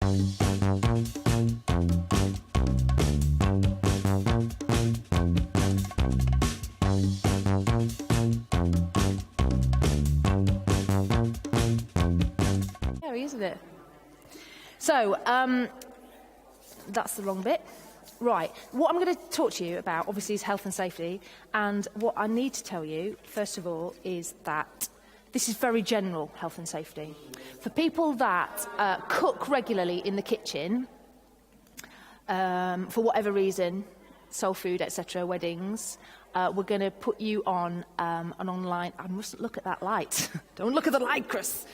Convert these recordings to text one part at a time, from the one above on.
Isn't it? So, that's the wrong bit. Right, what I'm going to talk to you about, obviously, is health and safety. And what I need to tell you, first of all, is that this is very general health and safety. For people that cook regularly in the kitchen, for whatever reason, soul food, etc., weddings, we're going to put you on an online... I mustn't look at that light. Don't look at the light, Chris.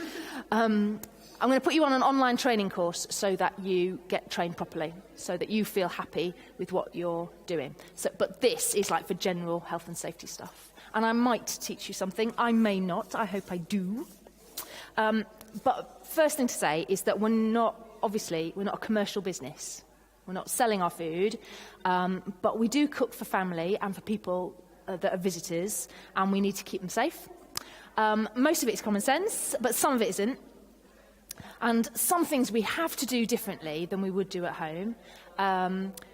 I'm going to put you on an online training course so that you get trained properly, so that you feel happy with what you're doing. But this is like for general health and safety stuff. And I might teach you something. I may not. I hope I do. But first thing to say is that we're not a commercial business. We're not selling our food. But we do cook for family and for people that are visitors, and we need to keep them safe. Most of it is common sense, but some of it isn't. And some things we have to do differently than we would do at home,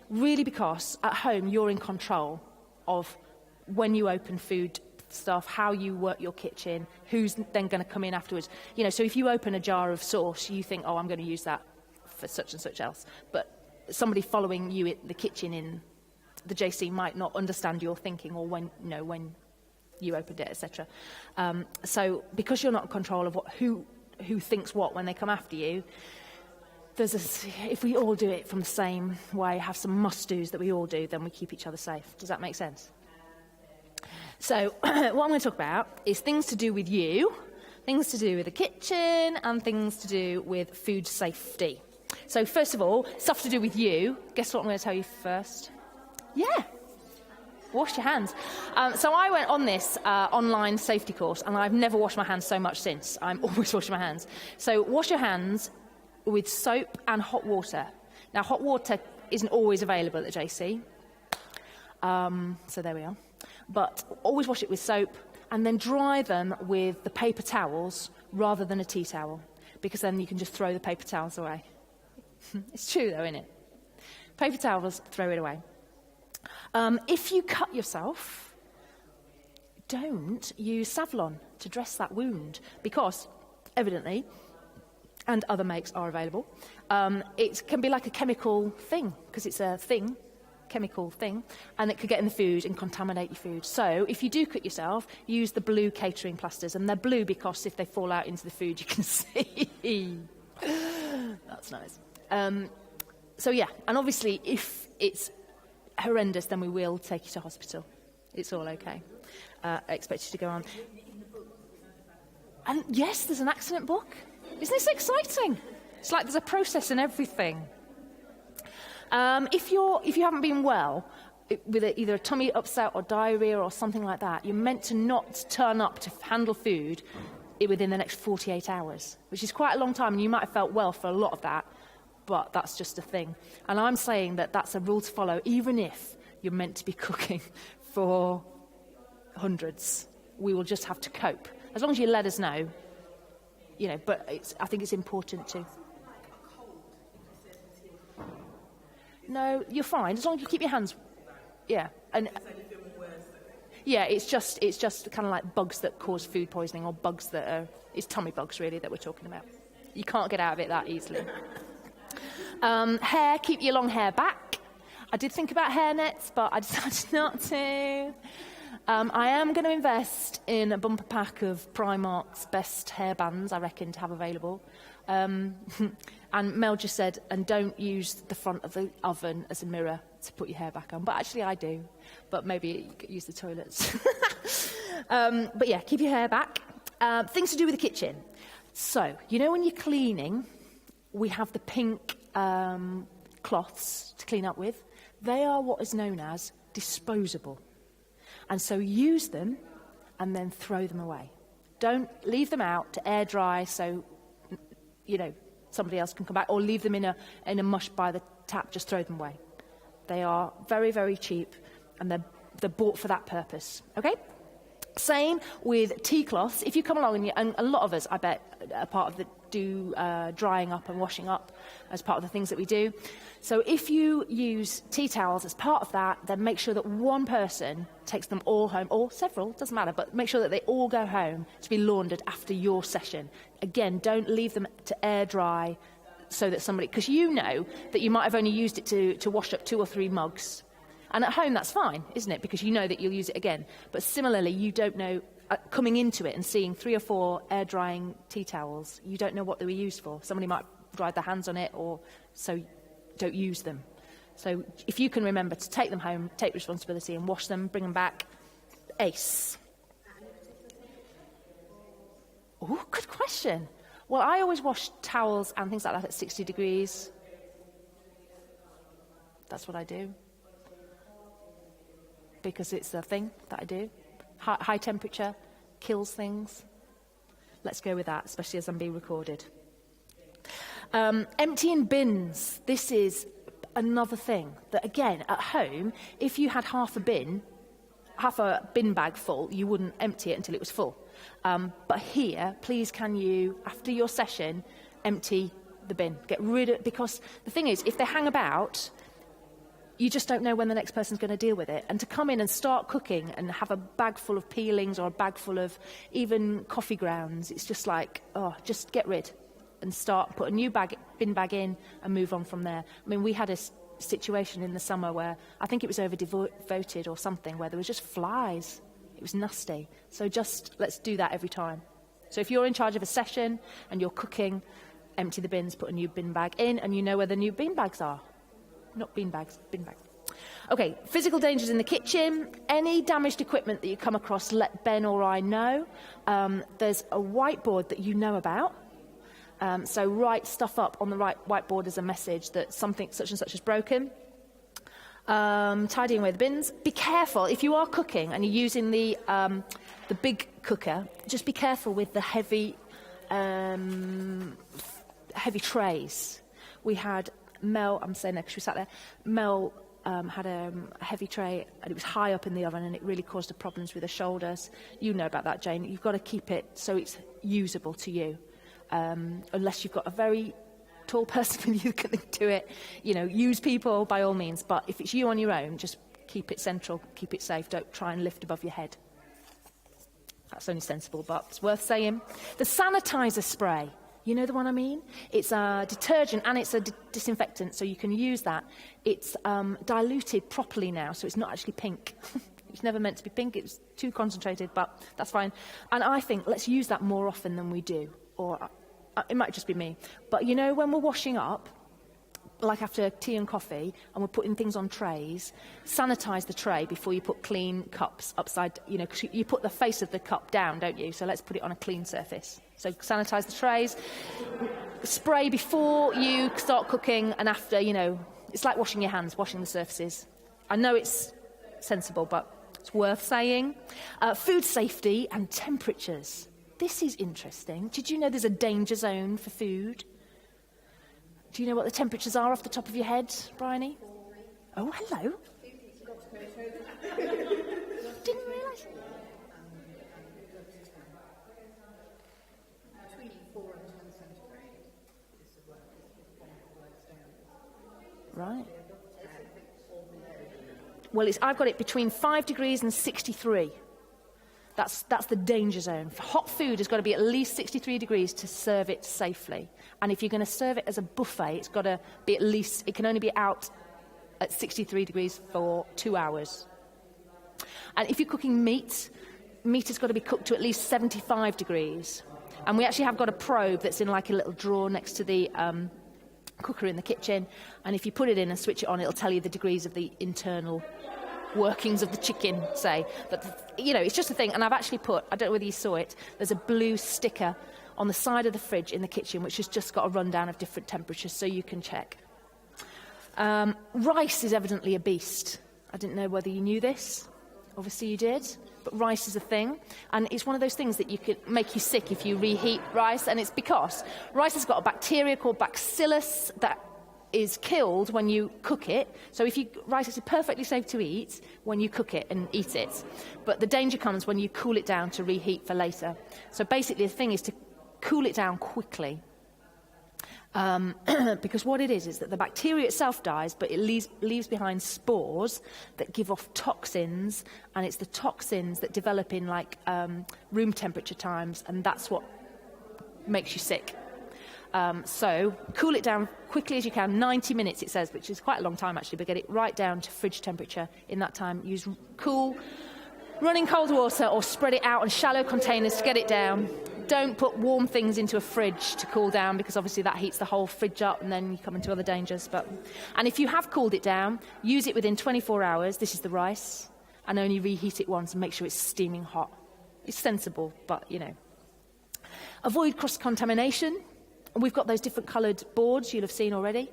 really because at home you're in control of when you open food stuff, how you work your kitchen, who's then going to come in afterwards. You know, so if you open a jar of sauce, you think, oh, I'm going to use that for such and such else. But somebody following you in the kitchen in the JC might not understand your thinking or when you opened it, etc. So because you're not in control of who thinks what when they come after you, if we all do it from the same way, have some must-dos that we all do, then we keep each other safe. Does that make sense? So what I'm going to talk about is things to do with you, things to do with the kitchen, and things to do with food safety. So first of all, stuff to do with you. Guess what I'm going to tell you first? Yeah. Wash your hands. So I went on this online safety course, and I've never washed my hands so much since. I'm always washing my hands. So wash your hands with soap and hot water. Now, hot water isn't always available at the JC. So there we are. But always wash it with soap, and then dry them with the paper towels rather than a tea towel, because then you can just throw the paper towels away. It's true, though, isn't it? Paper towels, throw it away. If you cut yourself, don't use Savlon to dress that wound, because, evidently, and other makes are available, it can be like a chemical thing, because it's a chemical thing, and it could get in the food and contaminate your food. So, if you do cut yourself, use the blue catering plasters, and they're blue because if they fall out into the food, you can see. That's nice. So, yeah, and obviously, if it's horrendous, then we will take you to hospital. It's all okay. I expect you to go on. And yes, there's an accident book. Isn't this exciting? It's like there's a process in everything. If you haven't been well with either a tummy upset or diarrhea or something like that, you're meant to not turn up to handle food within the next 48 hours, which is quite a long time, and you might have felt well for a lot of that. But that's just a thing. And I'm saying that that's a rule to follow, even if you're meant to be cooking for hundreds. We will just have to cope. As long as you let us know, you know, but I think it's important to... No, you're fine, as long as you keep your hands... Yeah. And yeah, it's just kind of like bugs that cause food poisoning, or bugs that are... It's tummy bugs, really, that we're talking about. You can't get out of it that easily. Hair, keep your long hair back. I did think about hair nets, but I decided not to. I am going to invest in a bumper pack of Primark's best hair bands, I reckon, to have available. And Mel just said, and don't use the front of the oven as a mirror to put your hair back on. But actually I do. But maybe you could use the toilets. But yeah, keep your hair back. Things to do with the kitchen. So, you know when you're cleaning, we have the pink cloths to clean up with. They are what is known as disposable. And so use them and then throw them away. Don't leave them out to air dry so, you know, somebody else can come back, or leave them in a mush by the tap. Just throw them away. They are very, very cheap, and they're bought for that purpose. Okay? Same with tea cloths. If you come along and a lot of us, I bet, are part of the do drying up and washing up as part of the things that we do. So if you use tea towels as part of that, then make sure that one person takes them all home, or several, doesn't matter, but make sure that they all go home to be laundered after your session. Again, don't leave them to air dry so that somebody, because you know that you might have only used it to wash up 2 or 3 mugs. And at home, that's fine, isn't it? Because you know that you'll use it again. But similarly, you don't know, coming into it and seeing 3 or 4 air drying tea towels, you don't know what they were used for. Somebody might have dried their hands on it, or so don't use them. So if you can remember to take them home, take responsibility and wash them, bring them back, ace. Oh, good question. Well, I always wash towels and things like that at 60 degrees. That's what I do. Because it's a thing that I do. High temperature kills things. Let's go with that, especially as I'm being recorded. Emptying bins. This is another thing that, again, at home, if you had half a bin bag full, you wouldn't empty it until it was full. But here, please can you, after your session, empty the bin. Get rid of it, because the thing is, if they hang about, you just don't know when the next person's going to deal with it. And to come in and start cooking and have a bag full of peelings or a bag full of even coffee grounds, it's just like, oh, just get rid and start, put a new bin bag in and move on from there. I mean, we had a situation in the summer where I think it was voted or something, where there was just flies. It was nasty. So just let's do that every time. So if you're in charge of a session and you're cooking, empty the bins, put a new bin bag in, and you know where the new bin bags are. Not bean bags, bin bags. Okay, physical dangers in the kitchen. Any damaged equipment that you come across, let Ben or I know. There's a whiteboard that you know about. So write stuff up on the right whiteboard as a message that something such and such is broken. Tidying away the bins. Be careful if you are cooking and you're using the big cooker. Just be careful with the heavy trays. We had Mel. I'm saying that because she sat there. Mel had a heavy tray and it was high up in the oven and it really caused her problems with her shoulders. You know about that, Jane. You've got to keep it so it's usable to you. Unless you've got a very tall person with you who can do it, use people by all means. But if it's you on your own, just keep it central, keep it safe. Don't try and lift above your head. That's only sensible, but it's worth saying. The sanitizer spray, you know the one I mean? It's a detergent and it's a disinfectant, so you can use that. It's diluted properly now, so it's not actually pink. It's never meant to be pink. It's too concentrated, but that's fine. And I think let's use that more often than we do. Or it might just be me. But when we're washing up, like after tea and coffee, and we're putting things on trays, sanitize the tray before you put clean cups upside, because you put the face of the cup down, don't you? So let's put it on a clean surface. So sanitize the trays, spray before you start cooking and after, it's like washing your hands, washing the surfaces. I know it's sensible, but it's worth saying. Food safety and temperatures. This is interesting. Did you know there's a danger zone for food? Do you know what the temperatures are off the top of your head, Bryony? Oh, hello. Didn't realise. Between 4 and 10 centigrade is the worst standard. Right. Well, I've got it between 5 degrees and 63. That's the danger zone. Hot food has got to be at least 63 degrees to serve it safely. And if you're going to serve it as a buffet, it's got to be it can only be out at 63 degrees for 2 hours. And if you're cooking meat has got to be cooked to at least 75 degrees. And we actually have got a probe that's in like a little drawer next to the cooker in the kitchen. And if you put it in and switch it on, it'll tell you the degrees of the internal workings of the chicken, say. But, it's just a thing. And I've actually I don't know whether you saw it, there's a blue sticker on the side of the fridge in the kitchen, which has just got a rundown of different temperatures, so you can check. Rice is evidently a beast. I didn't know whether you knew this. Obviously you did. But rice is a thing. And it's one of those things that you could make you sick if you reheat rice. And it's because rice has got a bacteria called bacillus that is killed when you cook it. So rice is perfectly safe to eat when you cook it and eat it. But the danger comes when you cool it down to reheat for later. So basically the thing is to cool it down quickly Because what it is that the bacteria itself dies, but it leaves behind spores that give off toxins, and it's the toxins that develop in like room temperature times, and that's what makes you sick. So cool it down quickly as you can, 90 minutes it says, which is quite a long time actually, but get it right down to fridge temperature in that time. Use cool, running cold water, or spread it out on shallow containers to get it down. Don't put warm things into a fridge to cool down, because obviously that heats the whole fridge up and then you come into other dangers. And if you have cooled it down, use it within 24 hours, this is the rice, and only reheat it once and make sure it's steaming hot. It's sensible, but you know. Avoid cross-contamination. We've got those different coloured boards you'll have seen already.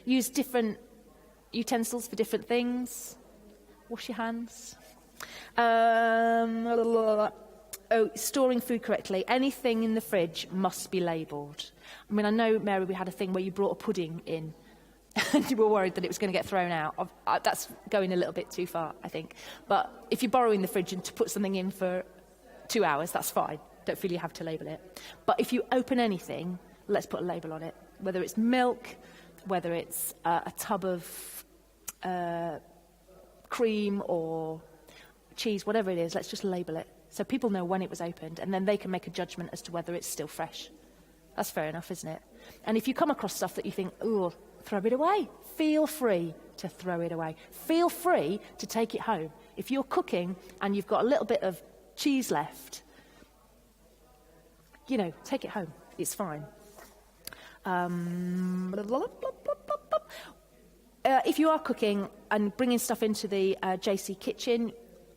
Use different utensils for different things. Wash your hands. Storing food correctly. Anything in the fridge must be labelled. I mean, I know, Mary, we had a thing where you brought a pudding in and you were worried that it was going to get thrown out. That's going a little bit too far, I think. But if you're borrowing the fridge and to put something in for 2 hours, that's fine. Don't feel you have to label it. But if you open anything, let's put a label on it. Whether it's milk, whether it's a tub of cream or cheese, whatever it is, let's just label it. So people know when it was opened, and then they can make a judgment as to whether it's still fresh. That's fair enough, isn't it? And if you come across stuff that you think, ooh, throw it away, feel free to throw it away. Feel free to take it home. If you're cooking and you've got a little bit of cheese left, you know, take it home. It's fine. If you are cooking and bringing stuff into the JC kitchen,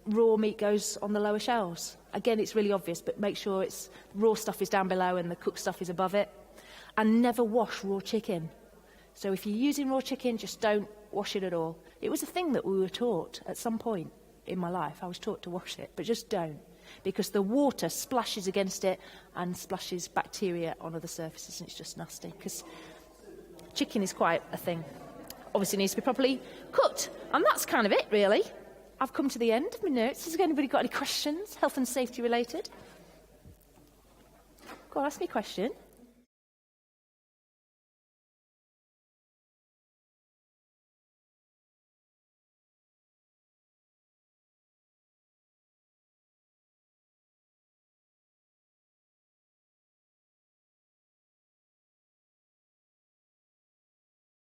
raw meat goes on the lower shelves. Again, it's really obvious, but make sure it's raw stuff is down below and the cooked stuff is above it. And never wash raw chicken. So if you're using raw chicken, just don't wash it at all. It was a thing that we were taught at some point in my life. I was taught to wash it, but just don't. Because the water splashes against it and splashes bacteria on other surfaces, and it's just nasty. Because chicken is quite a thing. Obviously needs to be properly cooked. And that's kind of it, really. I've come to the end of my notes. Has anybody got any questions, health and safety related? Go on, ask me a question.